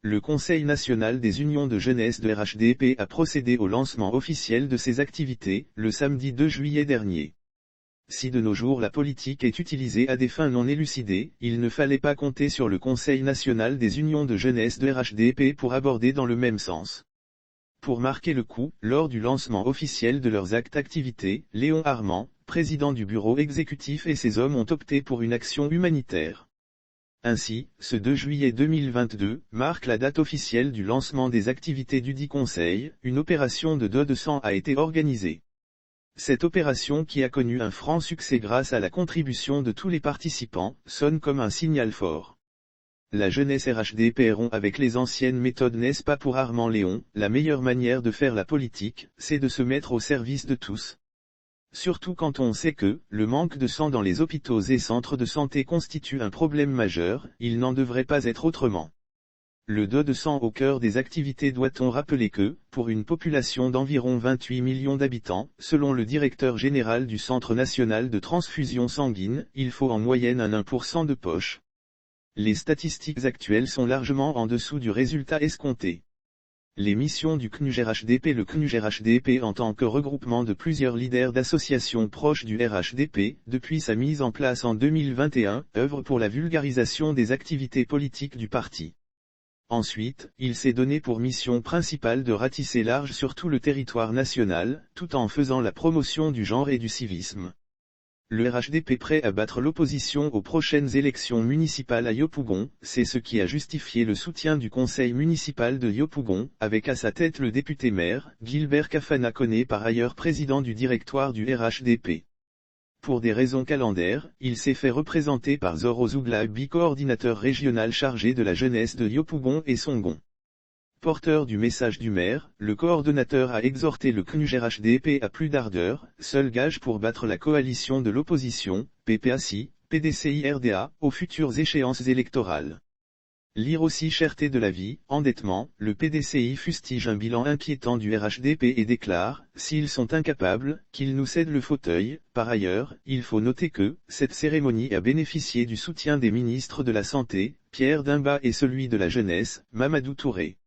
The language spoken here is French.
Le Conseil national des unions de jeunesse de RHDP a procédé au lancement officiel de ses activités, le samedi 2 juillet dernier. Si de nos jours la politique est utilisée à des fins non élucidées, il ne fallait pas compter sur le Conseil national des unions de jeunesse de RHDP pour aborder dans le même sens. Pour marquer le coup, lors du lancement officiel de leurs activités, Léon Armand, président du bureau exécutif et ses hommes ont opté pour une action humanitaire. Ainsi, ce 2 juillet 2022 marque la date officielle du lancement des activités du dit conseil, une opération de don de sang a été organisée. Cette opération qui a connu un franc succès grâce à la contribution de tous les participants, sonne comme un signal fort. La jeunesse RHDP rompt avec les anciennes méthodes, n'est-ce pas pour Armand Léon? La meilleure manière de faire la politique, c'est de se mettre au service de tous. Surtout quand on sait que, le manque de sang dans les hôpitaux et centres de santé constitue un problème majeur, il n'en devrait pas être autrement. Le don de sang au cœur des activités. Doit-on rappeler que, pour une population d'environ 28 millions d'habitants, selon le directeur général du Centre national de transfusion sanguine, il faut en moyenne un 1% de poche. Les statistiques actuelles sont largement en dessous du résultat escompté. Les missions du CNUJ-RHDP. Le CNUJ-RHDP, en tant que regroupement de plusieurs leaders d'associations proches du RHDP, depuis sa mise en place en 2021, œuvre pour la vulgarisation des activités politiques du parti. Ensuite, il s'est donné pour mission principale de ratisser large sur tout le territoire national, tout en faisant la promotion du genre et du civisme. Le RHDP prêt à battre l'opposition aux prochaines élections municipales à Yopougon, c'est ce qui a justifié le soutien du conseil municipal de Yopougon, avec à sa tête le député-maire, Gilbert Kafana Koné, par ailleurs président du directoire du RHDP. Pour des raisons calendaires, il s'est fait représenter par Zoro Zouglabi, coordinateur régional chargé de la jeunesse de Yopougon et Songon. Porteur du message du maire, le coordonnateur a exhorté le CNUJ-RHDP à plus d'ardeur, seul gage pour battre la coalition de l'opposition, PPACI, PDCI-RDA, aux futures échéances électorales. Lire aussi cherté de la vie, endettement, le PDCI fustige un bilan inquiétant du RHDP et déclare, s'ils sont incapables, qu'ils nous cèdent le fauteuil. Par ailleurs, il faut noter que, cette cérémonie a bénéficié du soutien des ministres de la Santé, Pierre Dimba, et celui de la Jeunesse, Mamadou Touré.